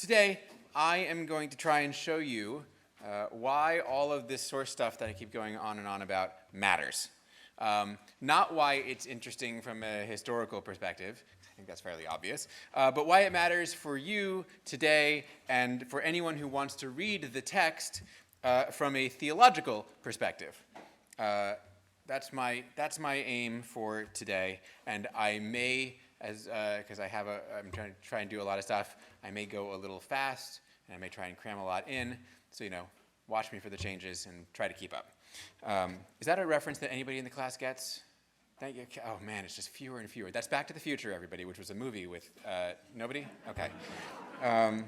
Today, I am going to try and show you why all of this source stuff that I keep going on and on about matters. Not why it's interesting from a historical perspective, I think that's fairly obvious, but why it matters for you today and for anyone who wants to read the text from a theological perspective. That's my aim for today, and I may, because I'm trying to try and do a lot of stuff, I may go a little fast, and I may try and cram a lot in, so watch me for the changes and try to keep up. Is that a reference that anybody in the class gets? Thank you. Oh man, it's just fewer and fewer. That's Back to the Future, everybody, which was a movie with nobody? Okay. God.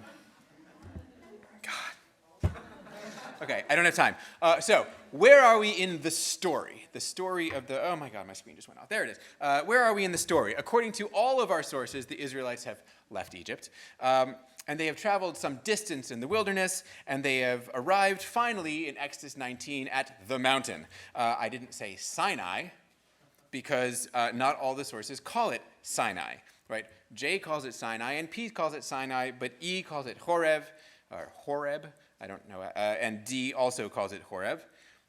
Okay, I don't have time. So, where are we in the story? The story of the, oh my God, my screen just went off. There it is. Where are we in the story? According to all of our sources, the Israelites have left Egypt. And they have traveled some distance in the wilderness, and they have arrived finally in Exodus 19 at the mountain. I didn't say Sinai, because not all the sources call it Sinai, right? J calls it Sinai, and P calls it Sinai, but E calls it Horeb, or Horeb, I don't know, and D also calls it Horeb.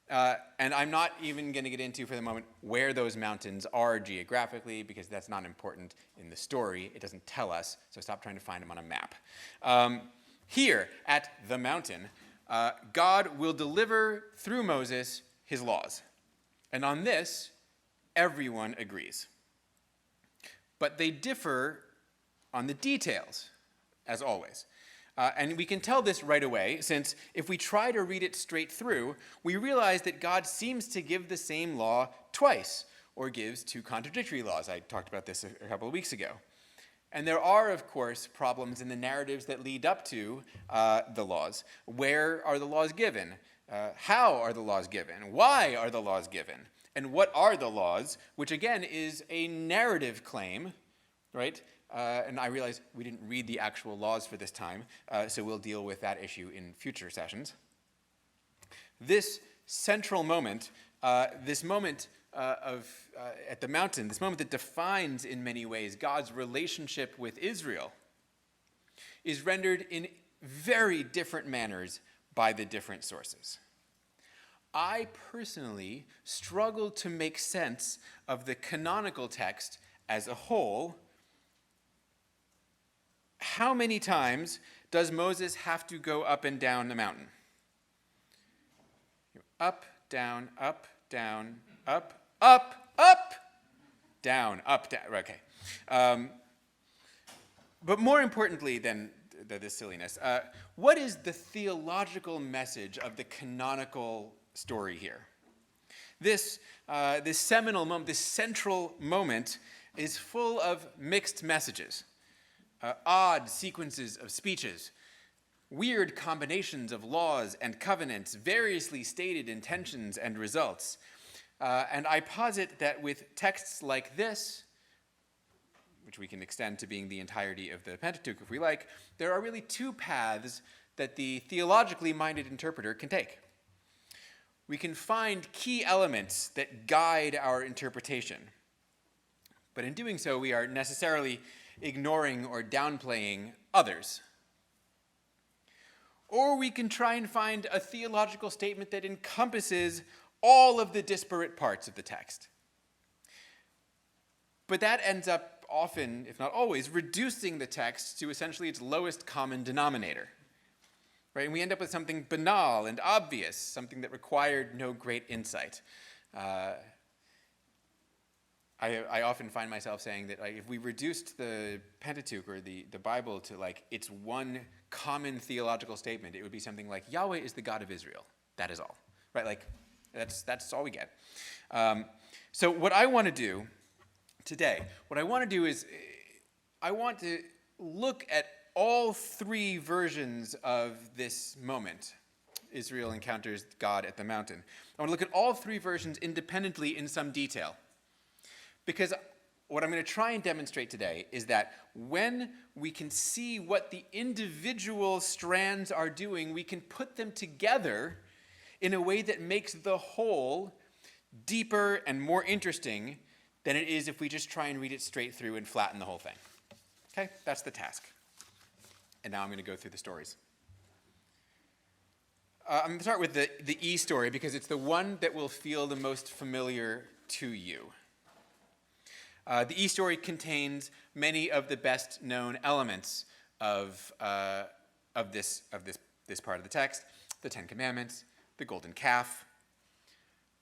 And I'm not even going to get into for the moment where those mountains are geographically, because that's not important in the story. It doesn't tell us, so stop trying to find them on a map. Here at the mountain, God will deliver through Moses his laws. And on this, everyone agrees. But they differ on the details, as always. And we can tell this right away, since if we try to read it straight through, we realize that God seems to give the same law twice, or gives two contradictory laws. I talked about this a couple of weeks ago. And there are, of course, problems in the narratives that lead up to the laws. Where are the laws given? How are the laws given? Why are the laws given? And what are the laws? Which, again, is a narrative claim, right? And I realize we didn't read the actual laws for this time, so we'll deal with that issue in future sessions. This central moment, this moment at the mountain, this moment that defines in many ways God's relationship with Israel, is rendered in very different manners by the different sources. I personally struggle to make sense of the canonical text as a whole. How many times does Moses have to go up and down the mountain? Up, down, up, down, up, down, up, down. Okay. But more importantly than this silliness, what is the theological message of the canonical story here? This seminal moment, this central moment, is full of mixed messages. Odd sequences of speeches, weird combinations of laws and covenants, variously stated intentions and results. And I posit that with texts like this, which we can extend to being the entirety of the Pentateuch if we like, there are really two paths that the theologically minded interpreter can take. We can find key elements that guide our interpretation. But in doing so, we are necessarily ignoring or downplaying others. Or we can try and find a theological statement that encompasses all of the disparate parts of the text. But that ends up often, if not always, reducing the text to essentially its lowest common denominator. Right? And we end up with something banal and obvious, something that required no great insight. I often find myself saying that if we reduced the Pentateuch or the Bible to its one common theological statement, it would be something like Yahweh is the God of Israel. That is all, right? That's all we get. So what I want to do today, is I want to look at all three versions of this moment. Israel encounters God at the mountain. I want to look at all three versions independently in some detail. Because what I'm going to try and demonstrate today is that when we can see what the individual strands are doing, we can put them together in a way that makes the whole deeper and more interesting than it is if we just try and read it straight through and flatten the whole thing. Okay? That's the task. And now I'm going to go through the stories. I'm going to start with the E story because it's the one that will feel the most familiar to you. The E story contains many of the best known elements of this part of the text: the Ten Commandments, the golden calf.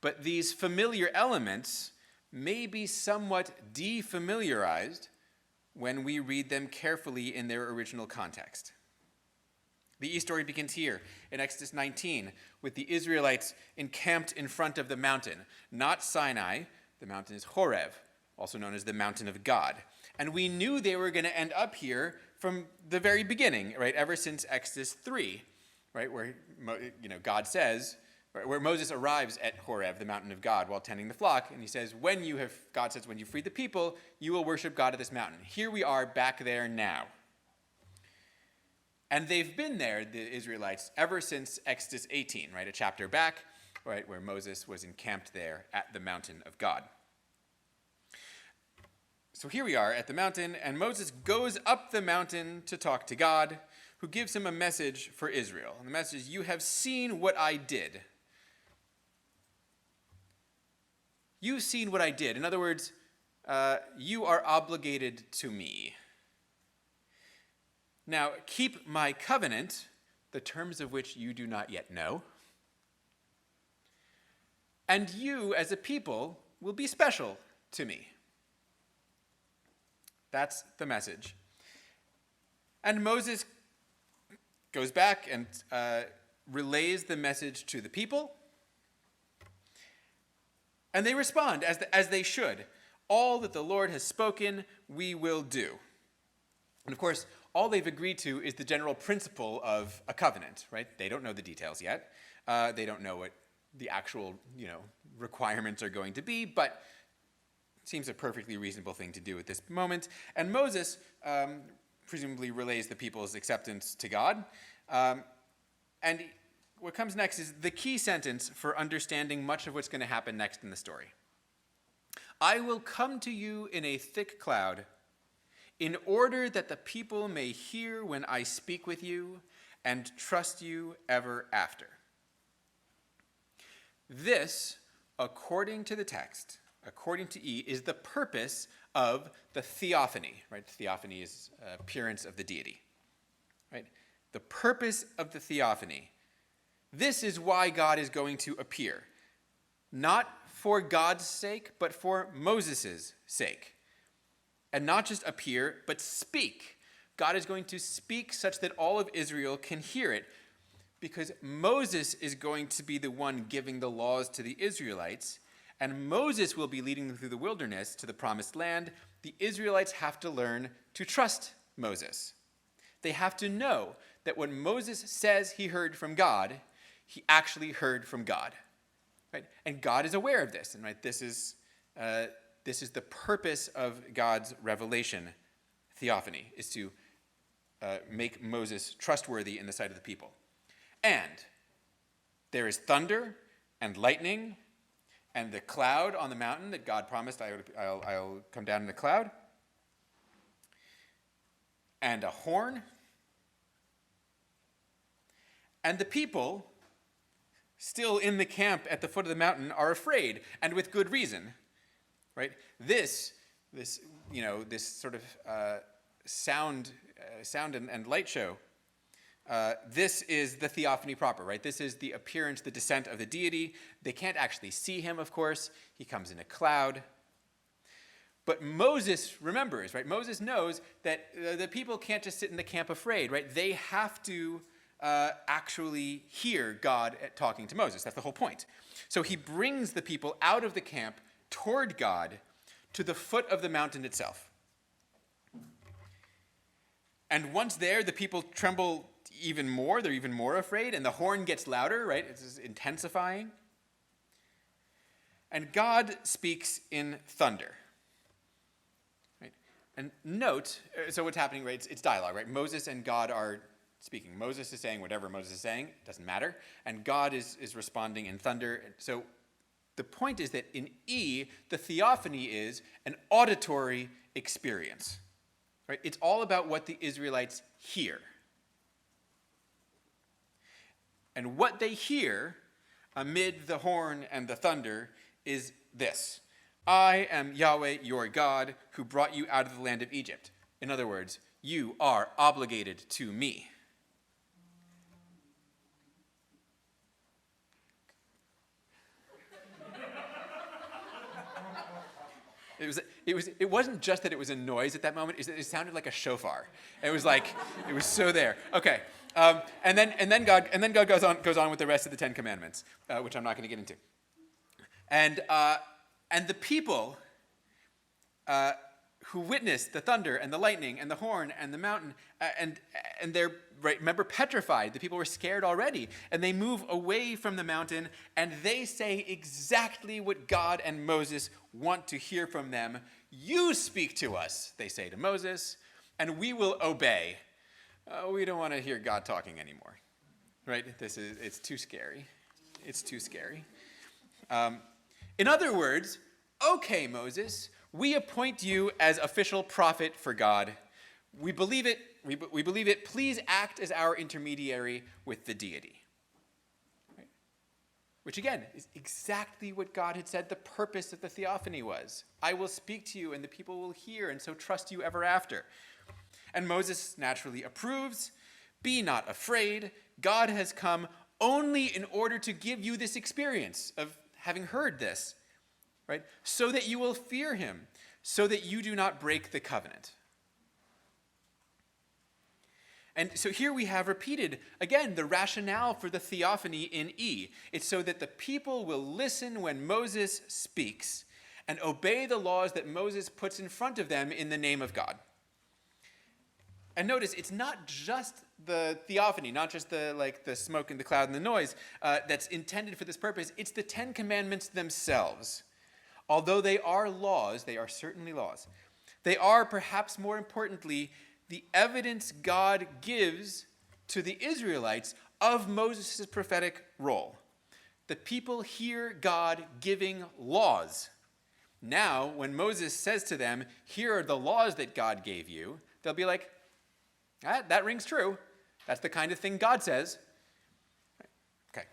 But these familiar elements may be somewhat defamiliarized when we read them carefully in their original context. The E story begins here in Exodus 19 with the Israelites encamped in front of the mountain, not Sinai. The mountain is Horeb, also known as the mountain of God. And we knew they were going to end up here from the very beginning, right? Ever since Exodus 3, right? Where God says, right, where Moses arrives at Horeb, the mountain of God, while tending the flock, and he says, God says, when you free the people, you will worship God at this mountain. Here we are back there now. And they've been there, the Israelites, ever since Exodus 18, right? A chapter back, right, where Moses was encamped there at the mountain of God. So here we are at the mountain, and Moses goes up the mountain to talk to God, who gives him a message for Israel. And the message is, you have seen what I did. You've seen what I did. In other words, you are obligated to me. Now, keep my covenant, the terms of which you do not yet know, and you, as a people, will be special to me. That's the message. And Moses goes back and relays the message to the people, and they respond as they should. All that the Lord has spoken, we will do. And of course, all they've agreed to is the general principle of a covenant, right? They don't know the details yet. They don't know what the actual, requirements are going to be, but it seems a perfectly reasonable thing to do at this moment. And Moses presumably relays the people's acceptance to God. And what comes next is the key sentence for understanding much of what's going to happen next in the story. I will come to you in a thick cloud, in order that the people may hear when I speak with you and trust you ever after. This, according to the text, according to E, is the purpose of the theophany, right? Theophany is appearance of the deity, right? The purpose of the theophany. This is why God is going to appear, not for God's sake, but for Moses' sake. And not just appear, but speak. God is going to speak such that all of Israel can hear it, because Moses is going to be the one giving the laws to the Israelites, and Moses will be leading them through the wilderness to the promised land. The Israelites have to learn to trust Moses. They have to know that when Moses says he heard from God, he actually heard from God. Right? And God is aware of this, and right, this is the purpose of God's revelation, theophany, is to make Moses trustworthy in the sight of the people. And there is thunder and lightning and the cloud on the mountain that God promised, I'll come down in the cloud, and a horn. And the people, still in the camp at the foot of the mountain, are afraid, and with good reason. Right? This sort of sound and light show. This is the theophany proper, right? This is the appearance, the descent of the deity. They can't actually see him, of course. He comes in a cloud. But Moses remembers, right? Moses knows that the people can't just sit in the camp afraid, right? They have to actually hear God talking to Moses. That's the whole point. So he brings the people out of the camp toward God to the foot of the mountain itself. And once there, the people tremble even more. They're even more afraid, and the horn gets louder, right? It's intensifying. And God speaks in thunder. Right? And note, so what's happening, right? It's dialogue, right? Moses and God are speaking. Moses is saying whatever Moses is saying, it doesn't matter. And God is responding in thunder. So the point is that in E, the theophany is an auditory experience. Right? It's all about what the Israelites hear. And what they hear amid the horn and the thunder is this: I am Yahweh your God, who brought you out of the land of Egypt. In other words, you are obligated to me. It wasn't just that it was a noise at that moment. It sounded like a shofar. It was so there. Okay, and then God goes on with the rest of the Ten Commandments, which I'm not going to get into. And the people who witnessed the thunder and the lightning and the horn and the mountain, and they're, right, remember, petrified. The people were scared already, and they move away from the mountain, and they say exactly what God and Moses want to hear from them. You speak to us, they say to Moses, and we will obey. We don't want to hear God talking anymore, right? It's too scary. It's too scary. In other words, okay, Moses, we appoint you as official prophet for God. We believe it. We believe it. Please act as our intermediary with the deity. Right? Which, again, is exactly what God had said the purpose of the theophany was. I will speak to you, and the people will hear, and so trust you ever after. And Moses naturally approves. Be not afraid. God has come only in order to give you this experience of having heard this, right? So that you will fear him, so that you do not break the covenant. And so here we have repeated, again, the rationale for the theophany in E. It's so that the people will listen when Moses speaks and obey the laws that Moses puts in front of them in the name of God. And notice, it's not just the theophany, not just the smoke and the cloud and the noise that's intended for this purpose. It's the Ten Commandments themselves. Although they are laws, they are certainly laws. They are, perhaps more importantly, the evidence God gives to the Israelites of Moses' prophetic role. The people hear God giving laws. Now, when Moses says to them, here are the laws that God gave you, they'll be like, that rings true. That's the kind of thing God says. Okay.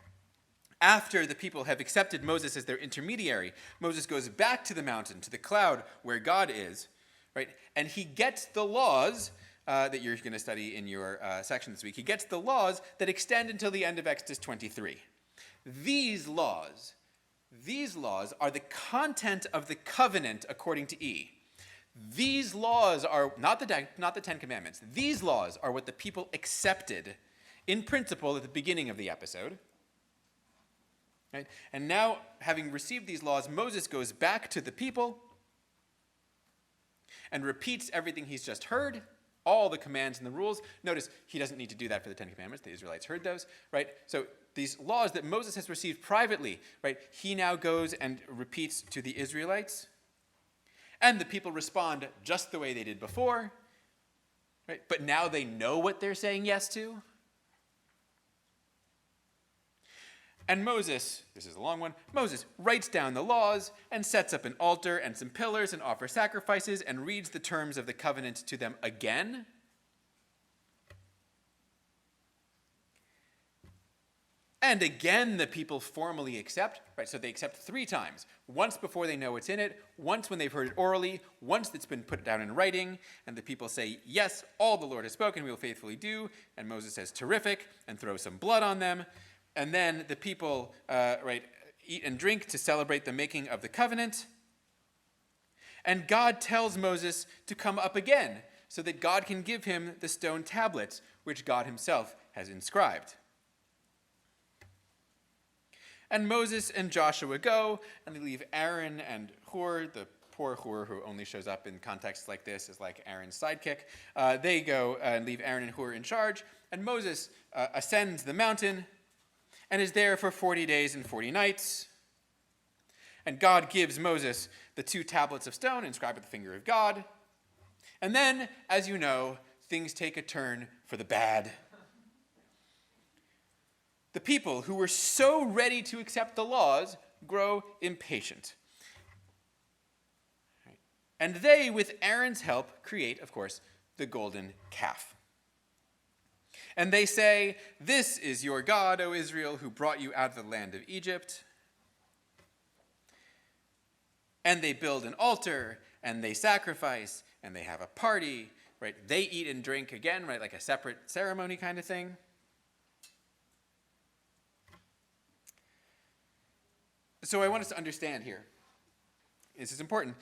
After the people have accepted Moses as their intermediary, Moses goes back to the mountain, to the cloud where God is, right? And he gets the laws that you're going to study in your section this week. He gets the laws that extend until the end of Exodus 23. These laws are the content of the covenant according to E. These laws are not the Ten Commandments. These laws are what the people accepted in principle at the beginning of the episode. Right? And now, having received these laws, Moses goes back to the people and repeats everything he's just heard, all the commands and the rules. Notice, he doesn't need to do that for the Ten Commandments. The Israelites heard those, right? So these laws that Moses has received privately, right, he now goes and repeats to the Israelites. And the people respond just the way they did before, right? But now they know what they're saying yes to. And Moses, this is a long one, Moses writes down the laws and sets up an altar and some pillars and offers sacrifices and reads the terms of the covenant to them again. And again, the people formally accept, right? So they accept 3 times. Once before they know what's in it, once when they've heard it orally, once it's been put down in writing, and the people say, yes, all the Lord has spoken, we will faithfully do. And Moses says, terrific, and throws some blood on them. And then the people, eat and drink to celebrate the making of the covenant. And God tells Moses to come up again, so that God can give him the stone tablets, which God himself has inscribed. And Moses and Joshua go, and they leave Aaron and Hur, the poor Hur who only shows up in contexts like this as like Aaron's sidekick. They go and leave Aaron and Hur in charge, and Moses ascends the mountain and is there for 40 days and 40 nights. And God gives Moses the 2 tablets of stone inscribed with the finger of God. And then, as you know, things take a turn for the bad. The people who were so ready to accept the laws grow impatient. And they, with Aaron's help, create, of course, the golden calf. And they say, "This is your God, O Israel, who brought you out of the land of Egypt." And they build an altar, and they sacrifice, and they have a party, right? They eat and drink again, right? Like a separate ceremony kind of thing. So I want us to understand here. This is important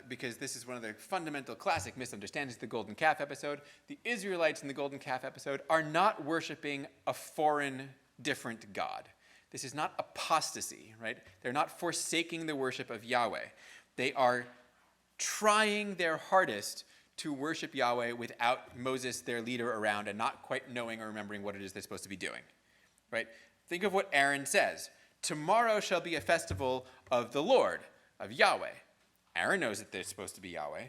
because this is one of the fundamental classic misunderstandings of the golden calf episode. The Israelites in the golden calf episode are not worshiping a foreign, different god. This is not apostasy, right? They're not forsaking the worship of Yahweh. They are trying their hardest to worship Yahweh without Moses, their leader, around and not quite knowing or remembering what it is they're supposed to be doing, right? Think of what Aaron says. Tomorrow shall be a festival of the Lord, of Yahweh. Aaron knows that they're supposed to be Yahweh,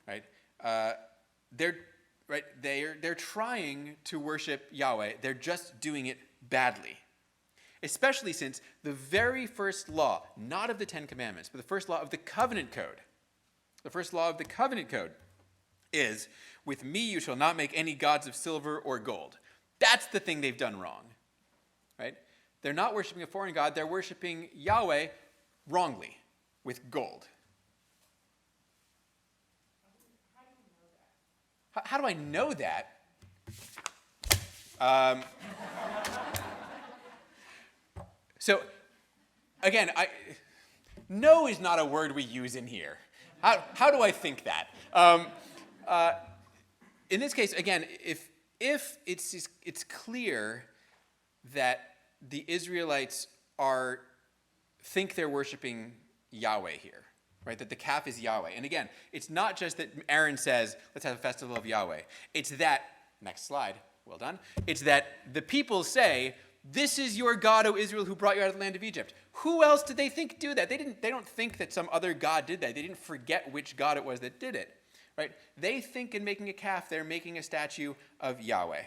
right? They're trying to worship Yahweh. They're just doing it badly. Especially since the very first law, not of the Ten Commandments, but the first law of the covenant code, is, "With me you shall not make any gods of silver or gold." That's the thing they've done wrong, right? They're not worshiping a foreign god. They're worshiping Yahweh wrongly, with gold. How do I know that? So, again, know is not a word we use in here. How do I think that? In this case, again, if it's clear that the Israelites think they're worshiping Yahweh here, right? That the calf is Yahweh. And again, it's not just that Aaron says, "Let's have a festival of Yahweh." It's that, next slide, well done. It's that the people say, "This is your God, O Israel, who brought you out of the land of Egypt." Who else did they think do that? They don't think that some other god did that. They didn't forget which god it was that did it, right? They think in making a calf, they're making a statue of Yahweh.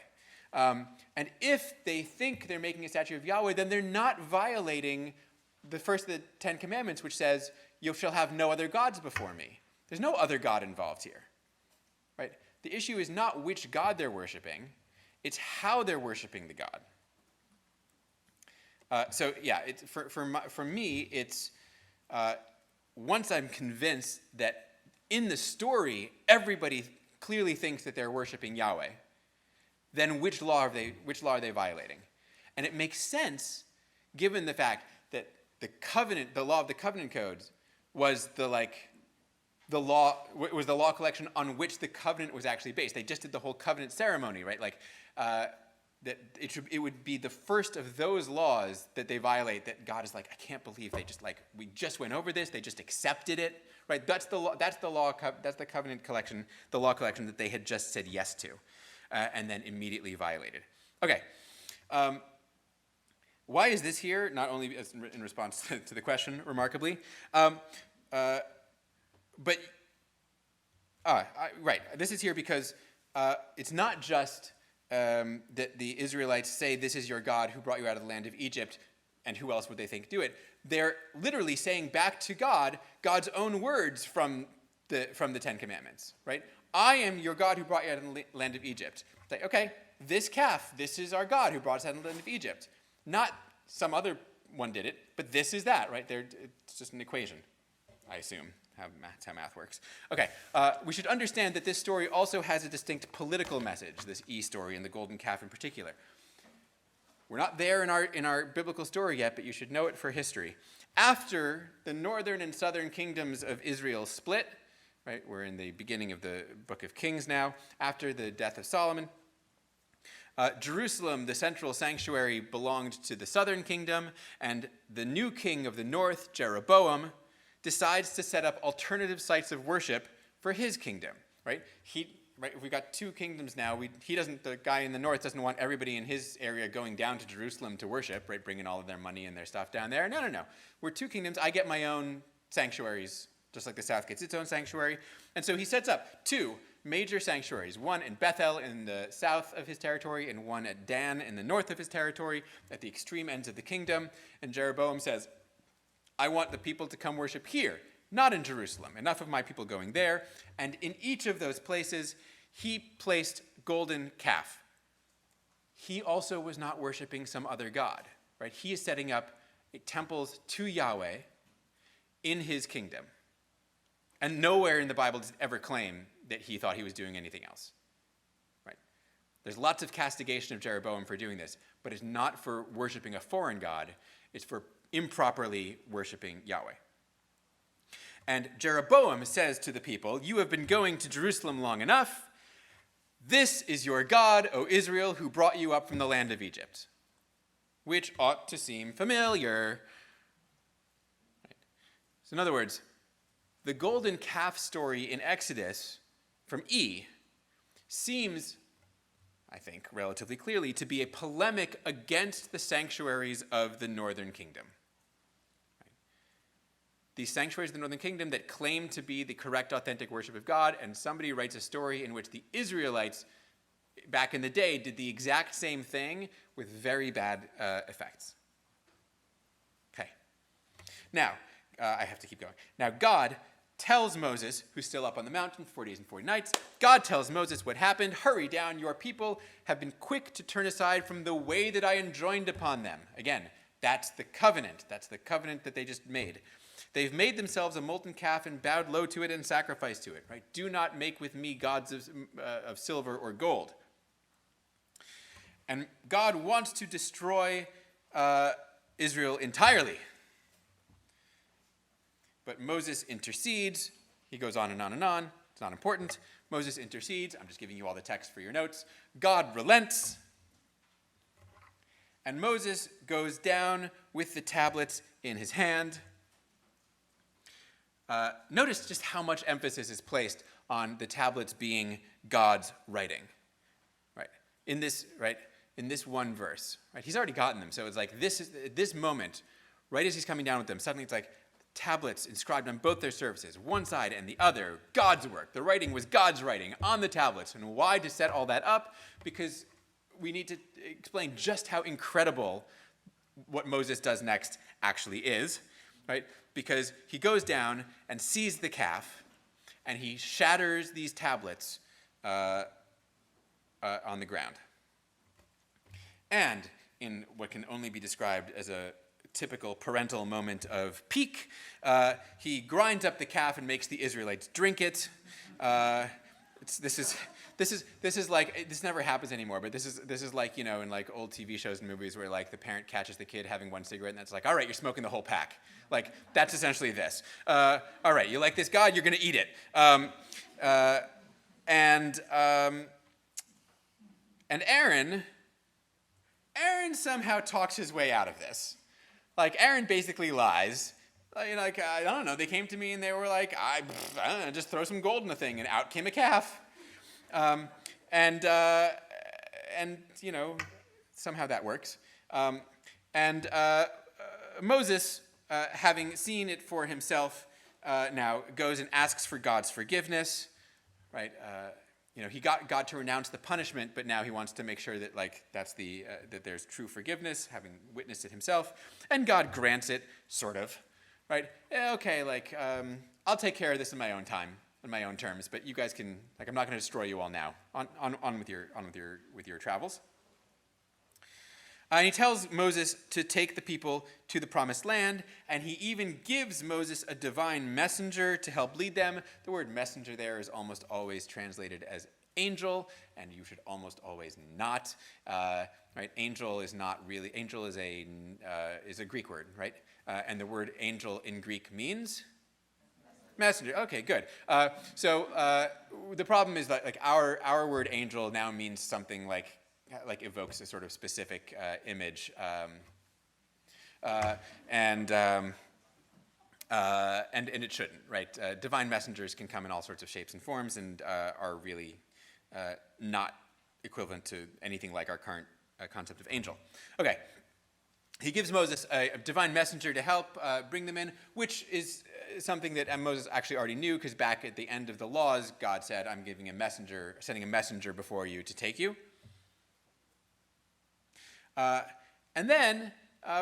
And if they think they're making a statue of Yahweh, then they're not violating the first of the Ten Commandments, which says, "You shall have no other gods before me." There's no other god involved here, right? The issue is not which god they're worshiping. It's how they're worshiping the god. For me, it's once I'm convinced that in the story everybody clearly thinks that they're worshiping Yahweh, then which law are they violating? And it makes sense given the fact that the law of the covenant codes was the law collection on which the covenant was actually based. They just did the whole covenant ceremony, right? That it would be the first of those laws that they violate that God is like, "I can't believe they just we just went over this, they just accepted it," right? That's the covenant collection, the law collection that they had just said yes to, and then immediately violated. Okay, why is this here? Not only in response to the question, remarkably, right. This is here because it's not just that the Israelites say, "This is your God who brought you out of the land of Egypt," and who else would they think do it? They're literally saying back to God God's own words from the Ten Commandments, right? "I am your God who brought you out of the land of Egypt." It's like, okay, this calf, this is our God who brought us out of the land of Egypt. Not some other one did it, but this is that, right? It's just an equation, I assume. That's how math works. Okay, we should understand that this story also has a distinct political message, this story and the golden calf in particular. We're not there in our biblical story yet, but you should know it for history. After the northern and southern kingdoms of Israel split, right, we're in the beginning of the book of Kings now, after the death of Solomon, Jerusalem, the central sanctuary, belonged to the southern kingdom, and the new king of the north, Jeroboam, decides to set up alternative sites of worship for his kingdom, right? We've got two kingdoms now. The guy in the north doesn't want everybody in his area going down to Jerusalem to worship, right? Bringing all of their money and their stuff down there. No. We're two kingdoms. I get my own sanctuaries, just like the south gets its own sanctuary. And so he sets up two major sanctuaries, one in Bethel in the south of his territory and one at Dan in the north of his territory, at the extreme ends of the kingdom. And Jeroboam says, "I want the people to come worship here, not in Jerusalem. Enough of my people going there." And in each of those places, he placed golden calf, he also was not worshiping some other god, right? He is setting up temples to Yahweh in his kingdom. And nowhere in the Bible does it ever claim that he thought he was doing anything else. Right? There's lots of castigation of Jeroboam for doing this, but it's not for worshiping a foreign god. It's for improperly worshiping Yahweh. And Jeroboam says to the people, "You have been going to Jerusalem long enough. This is your God, O Israel, who brought you up from the land of Egypt," which ought to seem familiar. Right? So in other words, the golden calf story in Exodus from E seems, I think, relatively clearly to be a polemic against the sanctuaries of the northern kingdom. Right? These sanctuaries of the northern kingdom that claim to be the correct, authentic worship of God, and somebody writes a story in which the Israelites back in the day did the exact same thing with very bad effects. Okay. Now, I have to keep going. Now, God tells Moses, who's still up on the mountain, 40 days and 40 nights, God tells Moses what happened. "Hurry down, your people have been quick to turn aside from the way that I enjoined upon them." Again, that's the covenant. That's the covenant that they just made. "They've made themselves a molten calf and bowed low to it and sacrificed to it." Right? "Do not make with me gods of silver or gold." And God wants to destroy Israel entirely. But Moses intercedes. He goes on and on and on. It's not important. Moses intercedes. I'm just giving you all the text for your notes. God relents. And Moses goes down with the tablets in his hand. Notice just how much emphasis is placed on the tablets being God's writing. Right? In this one verse. Right? He's already gotten them. So it's like this moment, right as he's coming down with them, suddenly it's like, tablets inscribed on both their surfaces, one side and the other, God's work. The writing was God's writing on the tablets. And why to set all that up? Because we need to explain just how incredible what Moses does next actually is, right? Because he goes down and sees the calf, and he shatters these tablets on the ground. And in what can only be described as a typical parental moment of pique, he grinds up the calf and makes the Israelites drink it. This is like, this never happens anymore, but this is like, you know, in like old TV shows and movies where like the parent catches the kid having one cigarette and that's like, all right, you're smoking the whole pack. Like, that's essentially this. All right, you like this God, you're going to eat it. And Aaron somehow talks his way out of this. Like, Aaron basically lies. Like, I don't know, they came to me and they were like, I don't know, just throw some gold in the thing, and out came a calf. And you know, somehow that works. Moses, having seen it for himself, now goes and asks for God's forgiveness, right? You know, he got God to renounce the punishment, but now he wants to make sure that like that's that there's true forgiveness, having witnessed it himself, and God grants it, sort of, right? Okay, like I'll take care of this in my own time, on my own terms, but you guys can, like, I'm not going to destroy you all now. On with your travels. And he tells Moses to take the people to the promised land, and he even gives Moses a divine messenger to help lead them. The word messenger there is almost always translated as angel, and you should almost always not. Right? Angel is not really. Angel is a Greek word, right? And the word angel in Greek means messenger. Okay, good. So the problem is that like our word angel now means something like evokes a sort of specific image, and it shouldn't, right? Divine messengers can come in all sorts of shapes and forms, and are really not equivalent to anything like our current concept of angel. Okay, he gives Moses a divine messenger to help bring them in, which is something that Moses actually already knew, because back at the end of the laws, God said, "I'm sending a messenger before you to take you." And then,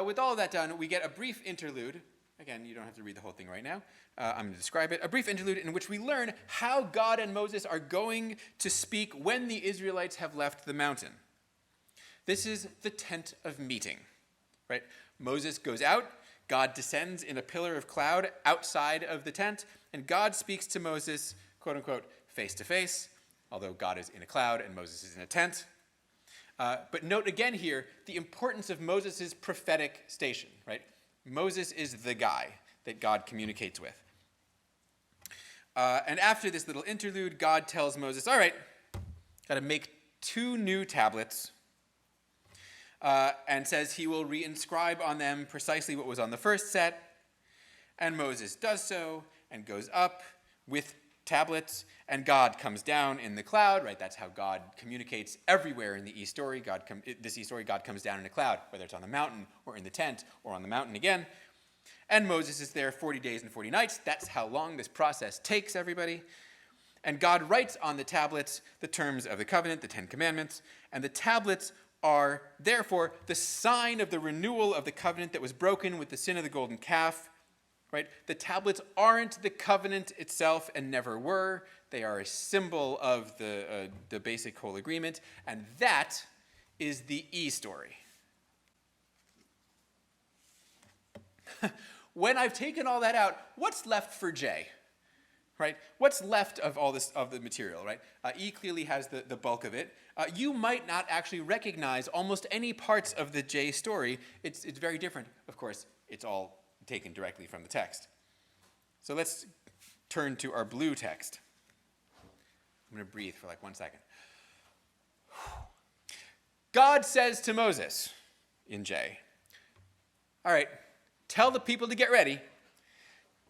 with all of that done, we get a brief interlude. Again, you don't have to read the whole thing right now. I'm going to describe it. A brief interlude in which we learn how God and Moses are going to speak when the Israelites have left the mountain. This is the tent of meeting, right? Moses goes out, God descends in a pillar of cloud outside of the tent, and God speaks to Moses, quote unquote, face to face, although God is in a cloud and Moses is in a tent. But note again here the importance of Moses' prophetic station, right? Moses is the guy that God communicates with. And after this little interlude, God tells Moses, all right, got to make 2 new tablets, and says he will reinscribe on them precisely what was on the first set. And Moses does so and goes up with tablets, and God comes down in the cloud, right? That's how God communicates everywhere in the story. God comes down in a cloud, whether it's on the mountain or in the tent or on the mountain again. And Moses is there 40 days and 40 nights. That's how long this process takes, everybody. And God writes on the tablets the terms of the covenant, the 10 commandments, and the tablets are therefore the sign of the renewal of the covenant that was broken with the sin of the golden calf. Right? The tablets aren't the covenant itself and never were. They are a symbol of the basic whole agreement, and that is the E story. When I've taken all that out, what's left for J? Right? What's left of all this of the material? Right? E clearly has the bulk of it. You might not actually recognize almost any parts of the J story. It's very different. Of course, it's all taken directly from the text. So let's turn to our blue text. I'm going to breathe for like 1 second. God says to Moses in J, all right, tell the people to get ready,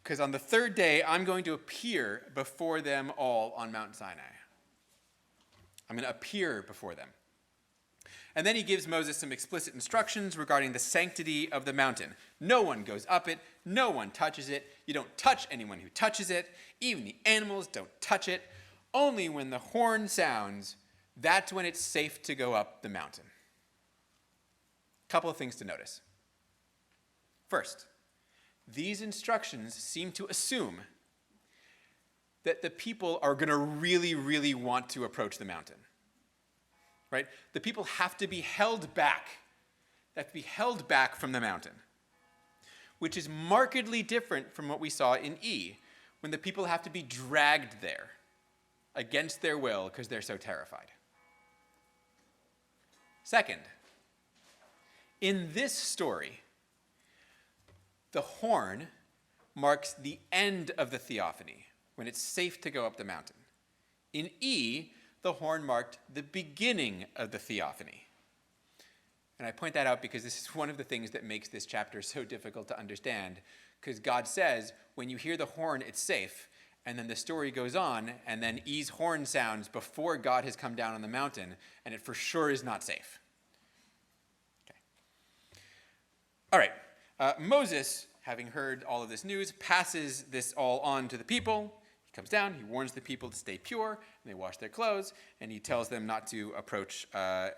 because on the 3rd day I'm going to appear before them all on Mount Sinai. I'm going to appear before them. And then he gives Moses some explicit instructions regarding the sanctity of the mountain. No one goes up it. No one touches it. You don't touch anyone who touches it. Even the animals don't touch it. Only when the horn sounds, that's when it's safe to go up the mountain. Couple of things to notice. First, these instructions seem to assume that the people are going to really, really want to approach the mountain. Right? The people have to be held back. They have to be held back from the mountain, which is markedly different from what we saw in E, when the people have to be dragged there against their will because they're so terrified. Second, in this story, the horn marks the end of the theophany, when it's safe to go up the mountain. In E, the horn marked the beginning of the theophany. And I point that out because this is one of the things that makes this chapter so difficult to understand, because God says, when you hear the horn, it's safe, and then the story goes on, and then E's horn sounds before God has come down on the mountain, and it for sure is not safe. Okay. All right. Moses, having heard all of this news, passes this all on to the people. Comes down, he warns the people to stay pure, and they wash their clothes, and he tells them not to approach a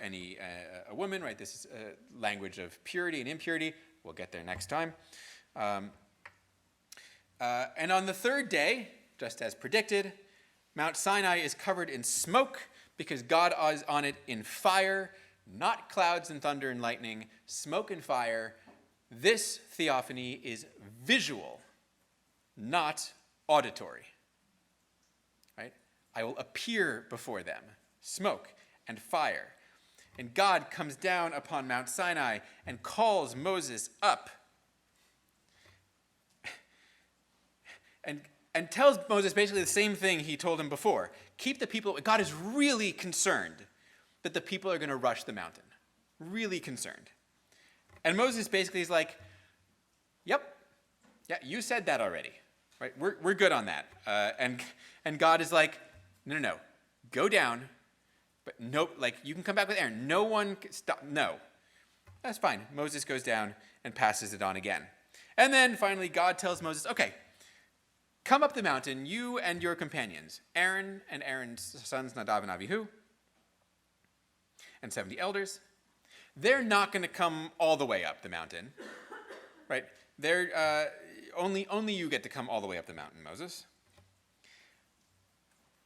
woman, right? This is language of purity and impurity. We'll get there next time. And on the 3rd day, just as predicted, Mount Sinai is covered in smoke because God is on it in fire, not clouds and thunder and lightning, smoke and fire. This theophany is visual, not auditory. I will appear before them, smoke and fire. And God comes down upon Mount Sinai and calls Moses up and tells Moses basically the same thing he told him before. Keep the people, God is really concerned that the people are going to rush the mountain. Really concerned. And Moses basically is like, yep, yeah, you said that already. Right? We're good on that. And God is like, no, go down, but nope, like you can come back with Aaron. No one can stop. No, that's fine. Moses goes down and passes it on again. And then finally God tells Moses, okay, come up the mountain, you and your companions, Aaron and Aaron's sons Nadav and Abihu, and 70 elders. They're not going to come all the way up the mountain, right? They're only you get to come all the way up the mountain, Moses.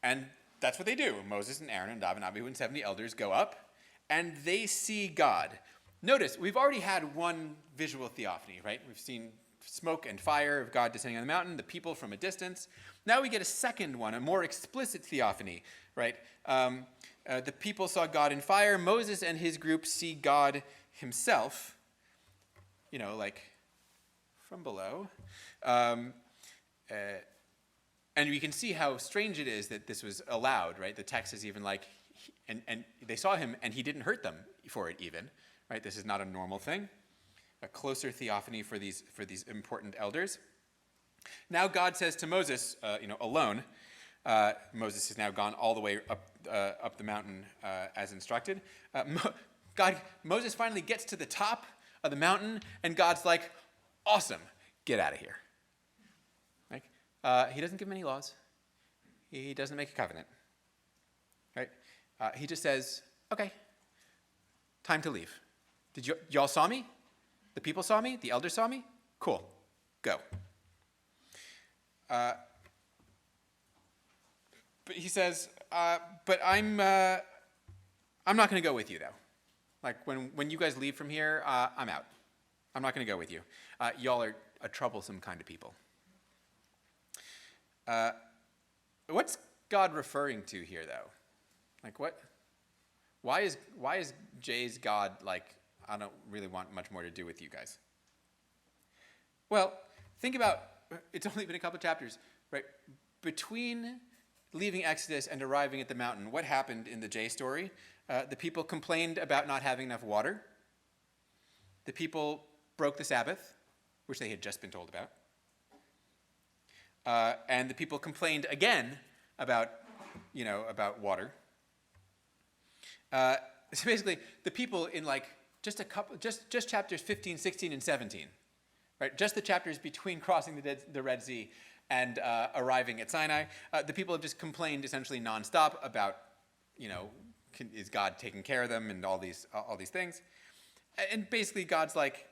And that's what they do. Moses and Aaron and Nadav and Abihu and 70 elders go up, and they see God. Notice, we've already had one visual theophany, right? We've seen smoke and fire of God descending on the mountain, the people from a distance. Now we get a second one, a more explicit theophany, right? The people saw God in fire. Moses and his group see God himself, like from below. And we can see how strange it is that this was allowed, right? The text is even like, and they saw him and he didn't hurt them for it even, right? This is not a normal thing. A closer theophany for these important elders. Now God says to Moses, alone. Moses has now gone all the way up the mountain as instructed. Moses finally gets to the top of the mountain, and God's like, "Awesome, get out of here." He doesn't give him any laws. He doesn't make a covenant. Right? He just says, "Okay, time to leave. Did y'all saw me? The people saw me? The elders saw me? Cool, go." But he says, "But I'm not going to go with you, though. Like when you guys leave from here, I'm out. I'm not going to go with you. Y'all are a troublesome kind of people." What's God referring to here, though? Like what? Why is Jay's God like, "I don't really want much more to do with you guys"? Well, think about, it's only been a couple of chapters, right? Between leaving Exodus and arriving at the mountain, what happened in the Jay story? The people complained about not having enough water. The people broke the Sabbath, which they had just been told about. And the people complained again about water. So basically, the people in just chapters 15, 16, and 17, right? Just the chapters between crossing the Red Sea and arriving at Sinai, the people have just complained essentially nonstop about, is God taking care of them and all these things. And basically God's like,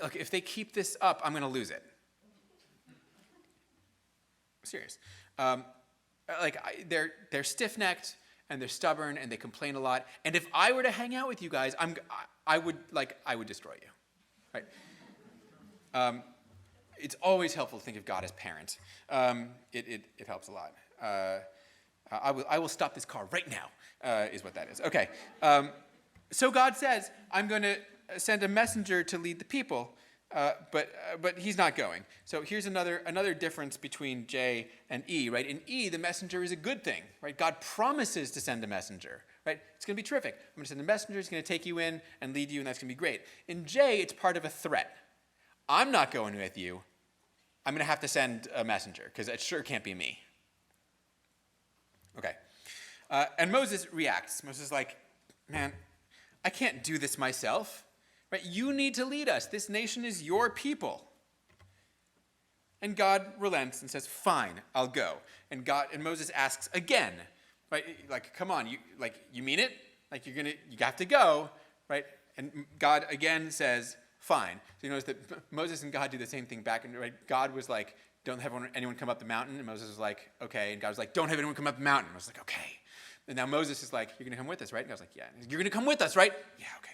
look, if they keep this up, I'm going to lose it. I'm serious. They're stiff-necked and they're stubborn and they complain a lot. And if I were to hang out with you guys, I would destroy you, right? It's always helpful to think of God as parent. It helps a lot. I will stop this car right now, is what that is. Okay. So God says, I'm going to send a messenger to lead the people, but he's not going. So here's another difference between J and E, right? In E, the messenger is a good thing, right? God promises to send a messenger, right? It's going to be terrific. I'm going to send a messenger. He's going to take you in and lead you, and that's going to be great. In J, it's part of a threat. I'm not going with you. I'm going to have to send a messenger because it sure can't be me. Okay. And Moses reacts. Moses is like, man, I can't do this myself. Right? You need to lead us. This nation is your people. And God relents and says, fine, I'll go. And Moses asks again, right? Like, come on, you mean it? Like you have to go, right? And God again says, fine. So you notice that Moses and God do the same thing back. And right, God was like, don't have anyone come up the mountain. And Moses was like, okay. And God was like, don't have anyone come up the mountain. And I was like, okay. And now Moses is like, you're going to come with us, right? And I was like, yeah. You're going to come with us, right? Yeah, okay.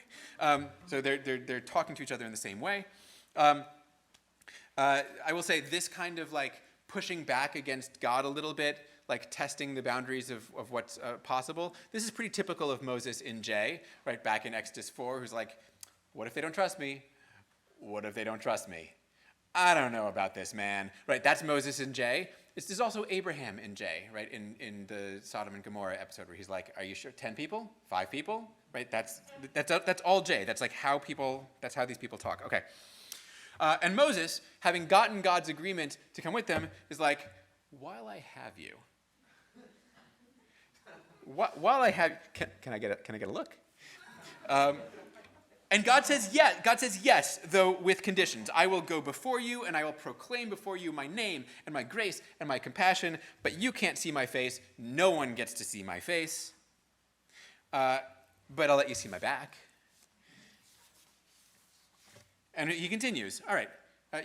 So they're talking to each other in the same way. I will say this kind of like pushing back against God a little bit, like testing the boundaries of what's possible. This is pretty typical of Moses in J, right? Back in Exodus 4, who's like, what if they don't trust me? What if they don't trust me? I don't know about this, man. Right, that's Moses in J. There's also Abraham in J, right, in the Sodom and Gomorrah episode where he's like, are you sure? 10 people? 5 people? Right, that's all J. That's like that's how these people talk. Okay. And Moses, having gotten God's agreement to come with them, is like, while I have you, while I have, can I get a look? And God says yes, though with conditions. I will go before you, and I will proclaim before you my name and my grace and my compassion, but you can't see my face. No one gets to see my face. But I'll let you see my back. And he continues, all right,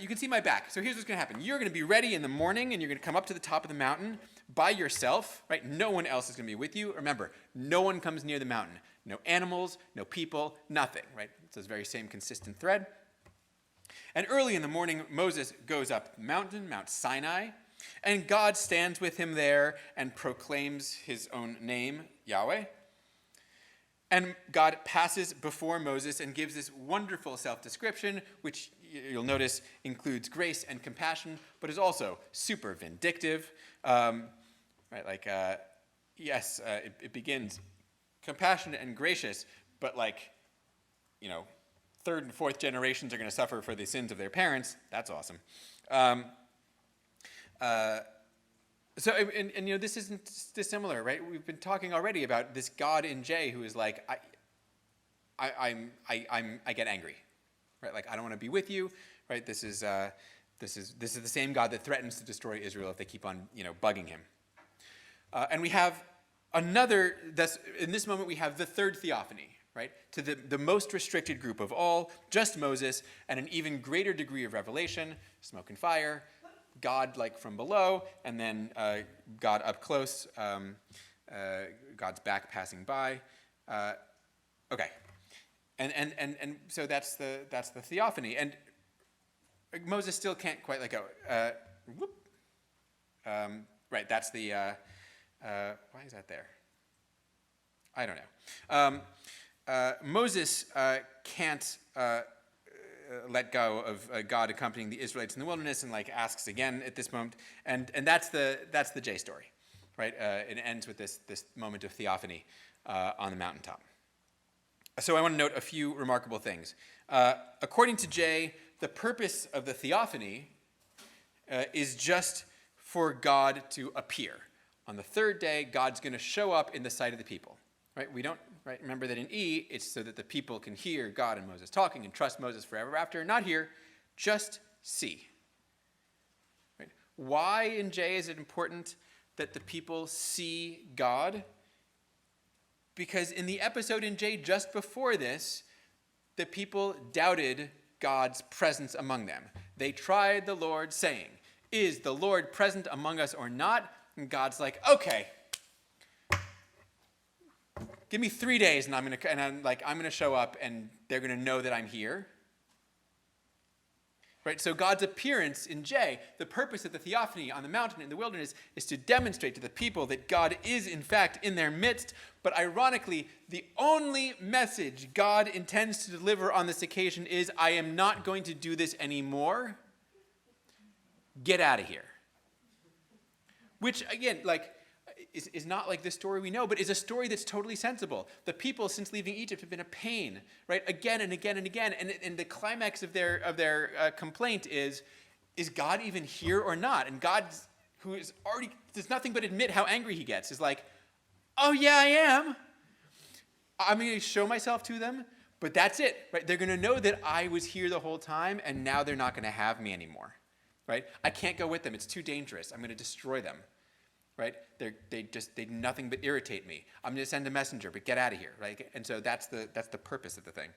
you can see my back. So here's what's going to happen. You're going to be ready in the morning, and you're going to come up to the top of the mountain, by yourself, right? No one else is going to be with you. Remember, no one comes near the mountain. No animals, no people, nothing, right? It's this very same consistent thread. And early in the morning, Moses goes up the mountain, Mount Sinai, and God stands with him there and proclaims his own name, Yahweh. And God passes before Moses and gives this wonderful self-description, which you'll notice includes grace and compassion, but is also super vindictive. It begins compassionate and gracious, but third and fourth generations are going to suffer for the sins of their parents. That's awesome. This isn't dissimilar, right? We've been talking already about this God in J who is like, I get angry, right? Like, I don't want to be with you, right? This is the same God that threatens to destroy Israel if they keep on, bugging him. And we have another. In this moment we have the third theophany, right? To the most restricted group of all, just Moses, and an even greater degree of revelation, smoke and fire. God from below, and then God up close, God's back passing by. Okay, and so that's the theophany, and Moses still can't quite let go. Right, that's the. Why is that there? I don't know. Moses can't. Let go of God accompanying the Israelites in the wilderness, and asks again at this moment, and that's the J story, right? It ends with this moment of theophany on the mountaintop. So I want to note a few remarkable things. According to J, the purpose of the theophany is just for God to appear. On the third day, God's going to show up in the sight of the people. Right? We don't remember that in E, it's so that the people can hear God and Moses talking and trust Moses forever after. Not here, just see. Right? Why in J is it important that the people see God? Because in the episode in J just before this, the people doubted God's presence among them. They tried the Lord, saying, "Is the Lord present among us or not?" And God's like, "Okay. Give me 3 days, and I'm gonna show up, and they're gonna know that I'm here." Right? So God's appearance in J, the purpose of the theophany on the mountain in the wilderness, is to demonstrate to the people that God is in fact in their midst. But ironically, the only message God intends to deliver on this occasion is, "I am not going to do this anymore. Get out of here." Which again, is not like the story we know, but is a story that's totally sensible. The people, since leaving Egypt, have been a pain, right? Again and again and again. And the climax of their complaint is God even here or not? And God, who is already does nothing but admit how angry he gets, is like, "Oh yeah, I am. I'm going to show myself to them, but that's it, right? They're going to know that I was here the whole time, and now they're not going to have me anymore, right? I can't go with them. It's too dangerous. I'm going to destroy them." Right? They do nothing but irritate me. I'm going to send a messenger, but get out of here, right? And so that's the purpose of the thing.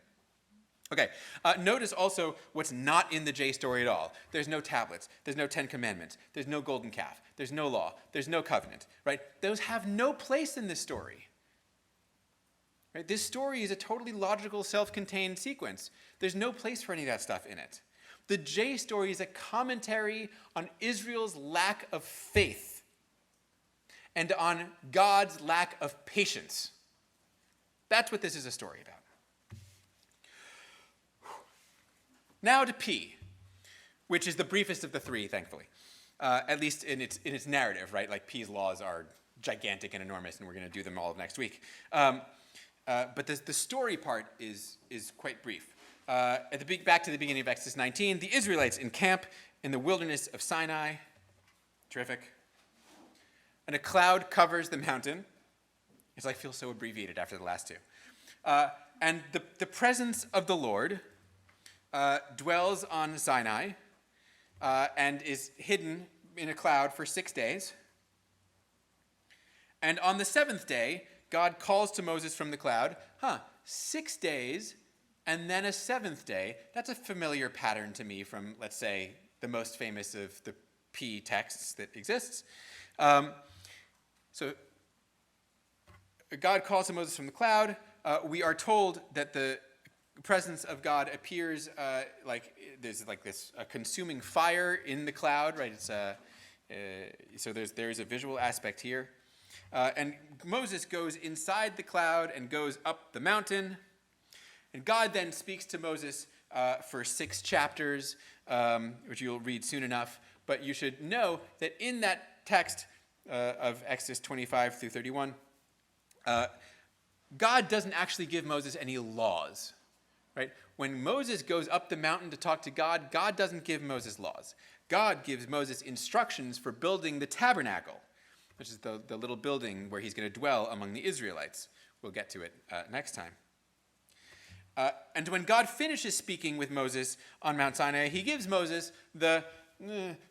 Okay, notice also what's not in the J story at all. There's no tablets. There's no 10 commandments. There's no golden calf. There's no law. There's no covenant, right? Those have no place in this story. Right? This story is a totally logical, self-contained sequence. There's no place for any of that stuff in it. The J story is a commentary on Israel's lack of faith and on God's lack of patience. That's what this is a story about. Now to P, which is the briefest of the three, thankfully. At least in its narrative, right? P's laws are gigantic and enormous, and we're going to do them all next week. But the story part is quite brief. Back to the beginning of Exodus 19, the Israelites encamp in the wilderness of Sinai. Terrific. And a cloud covers the mountain. It feels so abbreviated after the last two. And the presence of the Lord dwells on Sinai and is hidden in a cloud for 6 days. And on the seventh day, God calls to Moses from the cloud. 6 days and then a seventh day. That's a familiar pattern to me from, let's say, the most famous of the P texts that exists. So God calls to Moses from the cloud. We are told that the presence of God appears there's this consuming fire in the cloud, right? So there's a visual aspect here. And Moses goes inside the cloud and goes up the mountain. And God then speaks to Moses for 6 chapters, which you'll read soon enough. But you should know that in that text of Exodus 25 through 31, God doesn't actually give Moses any laws. Right? When Moses goes up the mountain to talk to God, God doesn't give Moses laws. God gives Moses instructions for building the tabernacle, which is the little building where he's going to dwell among the Israelites. We'll get to it next time. And when God finishes speaking with Moses on Mount Sinai, he gives Moses the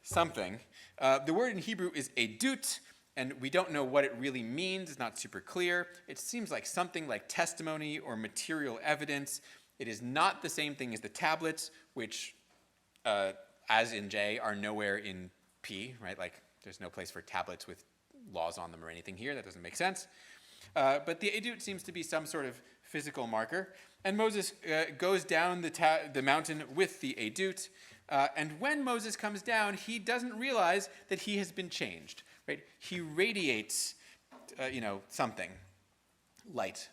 something. The word in Hebrew is edut, and we don't know what it really means. It's not super clear. It seems like something like testimony or material evidence. It is not the same thing as the tablets, which, as in J, are nowhere in P, right? Like, there's no place for tablets with laws on them or anything here. That doesn't make sense. But the edut seems to be some sort of physical marker. And Moses goes down the mountain with the edut. And when Moses comes down, he doesn't realize that he has been changed, right? He radiates, something, light.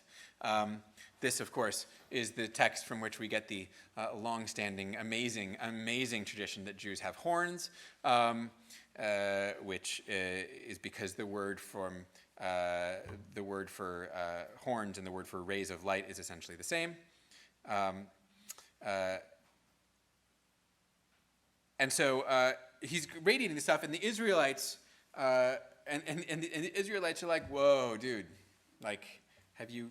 This, of course, is the text from which we get the long-standing, amazing tradition that Jews have horns, which is because the word for horns and the word for rays of light is essentially the same. And so he's radiating this stuff, and the Israelites and the Israelites are like, "Whoa, dude! Like, have you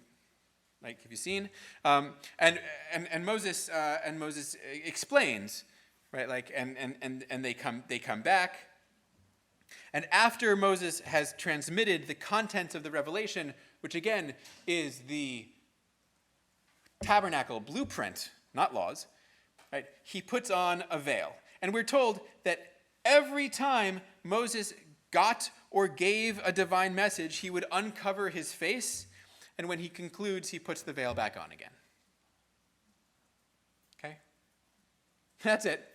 seen?" And Moses explains, right? Like, and they come back. And after Moses has transmitted the contents of the revelation, which again is the tabernacle blueprint, not laws, right? He puts on a veil. And we're told that every time Moses got or gave a divine message, he would uncover his face, and when he concludes, he puts the veil back on again. Okay? That's it.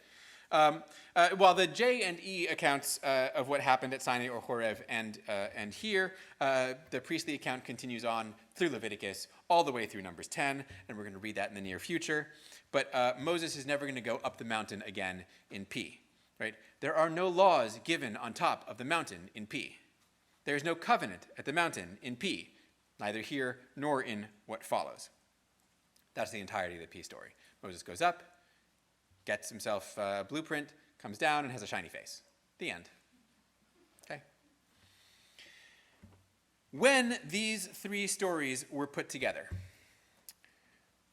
While the J and E accounts of what happened at Sinai or Horeb and here, the priestly account continues on through Leviticus all the way through Numbers 10, and we're going to read that in the near future. But Moses is never going to go up the mountain again in P. Right? There are no laws given on top of the mountain in P. There is no covenant at the mountain in P, neither here nor in what follows. That's the entirety of the P story. Moses goes up, gets himself a blueprint, comes down, and has a shiny face. The end. Okay? When these 3 stories were put together,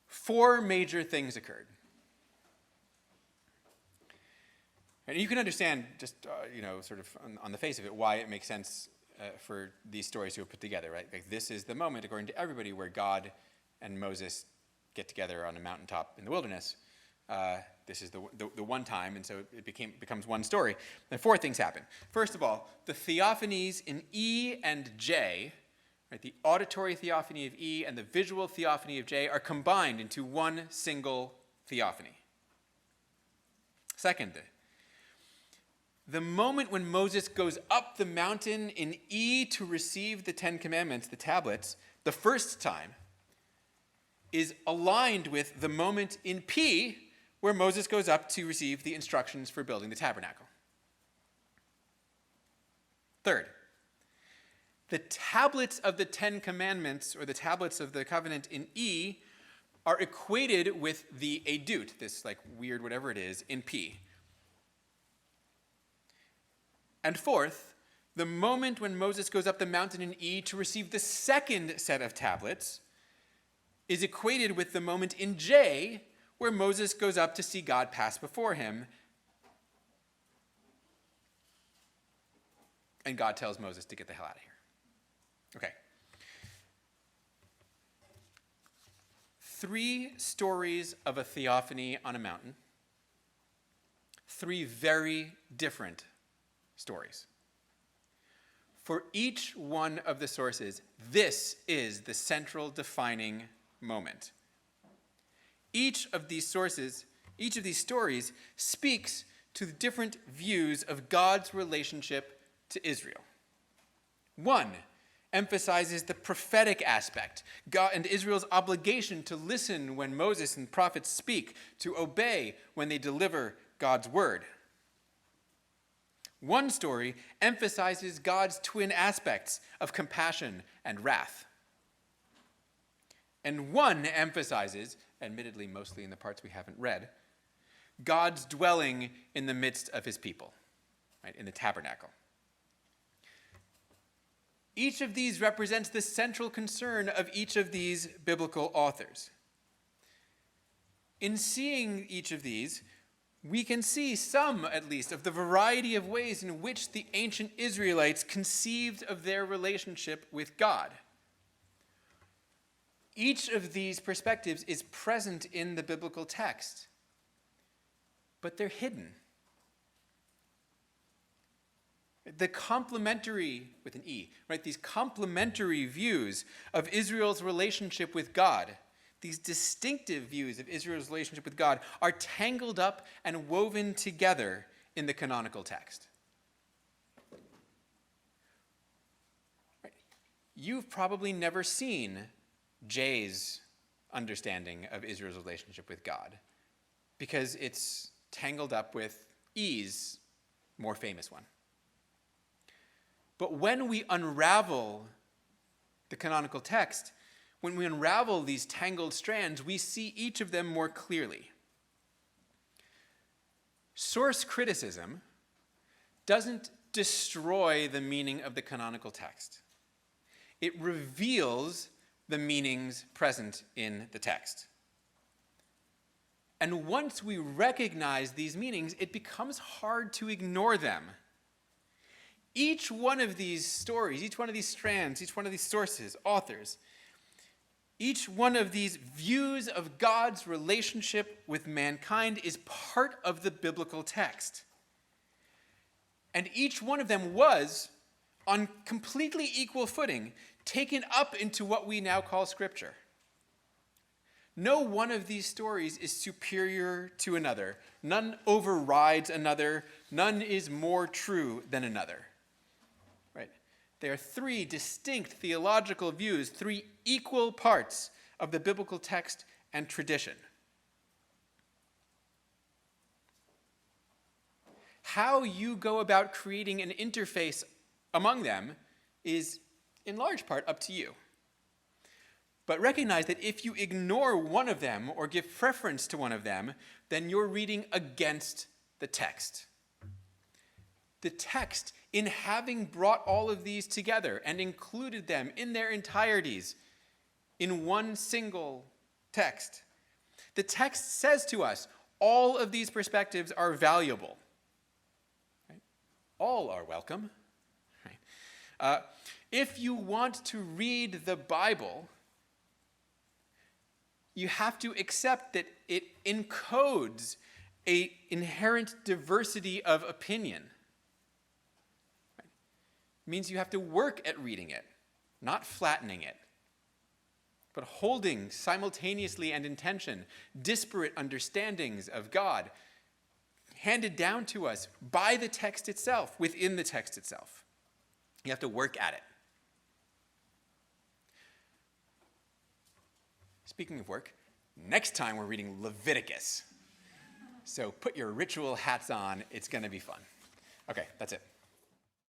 4 major things occurred. And you can understand just, sort of on the face of it, why it makes sense for these stories to be put together, right? Like, this is the moment, according to everybody, where God and Moses get together on a mountaintop in the wilderness. This is the one time, and so it becomes one story. And 4 things happen. First of all, the theophanies in E and J, right, the auditory theophany of E and the visual theophany of J, are combined into one single theophany. Second, the moment when Moses goes up the mountain in E to receive the 10 Commandments, the tablets, the first time, is aligned with the moment in P where Moses goes up to receive the instructions for building the tabernacle. Third, the tablets of the 10 Commandments, or the tablets of the covenant in E, are equated with the edut, this like weird whatever it is, in P. And fourth, the moment when Moses goes up the mountain in E to receive the second set of tablets is equated with the moment in J where Moses goes up to see God pass before him. And God tells Moses to get the hell out of here. Okay. 3 stories of a theophany on a mountain. 3 very different stories. For each one of the sources, this is the central defining moment. Each of these sources, each of these stories speaks to the different views of God's relationship to Israel. One emphasizes the prophetic aspect, God and Israel's obligation to listen when Moses and prophets speak, to obey when they deliver God's word. One story emphasizes God's twin aspects of compassion and wrath. And one emphasizes, admittedly mostly in the parts we haven't read, God's dwelling in the midst of his people, right, in the tabernacle. Each of these represents the central concern of each of these biblical authors. In seeing each of these, we can see some, at least, of the variety of ways in which the ancient Israelites conceived of their relationship with God. Each of these perspectives is present in the biblical text, but they're hidden. The complementary, with an E, right, these complementary views of Israel's relationship with God, these distinctive views of Israel's relationship with God, are tangled up and woven together in the canonical text. Right. You've probably never seen Jay's understanding of Israel's relationship with God, because it's tangled up with E's more famous one. But when we unravel the canonical text, when we unravel these tangled strands, we see each of them more clearly. Source criticism doesn't destroy the meaning of the canonical text. It reveals the meanings present in the text. And once we recognize these meanings, it becomes hard to ignore them. Each one of these stories, each one of these strands, each one of these sources, authors, each one of these views of God's relationship with mankind is part of the biblical text. And each one of them was, on completely equal footing, taken up into what we now call Scripture. No one of these stories is superior to another. None overrides another. None is more true than another. Right? There are three distinct theological views, three equal parts of the biblical text and tradition. How you go about creating an interface among them is, in large part, up to you. But recognize that if you ignore one of them or give preference to one of them, then you're reading against the text. The text, in having brought all of these together and included them in their entireties in one single text, the text says to us, all of these perspectives are valuable. Right? All are welcome. Right? If you want to read the Bible, you have to accept that it encodes an inherent diversity of opinion. Right? It means you have to work at reading it, not flattening it, but holding simultaneously and in tension disparate understandings of God handed down to us by the text itself, within the text itself. You have to work at it. Speaking of work, next time we're reading Leviticus. So put your ritual hats on. It's going to be fun. Okay, that's it.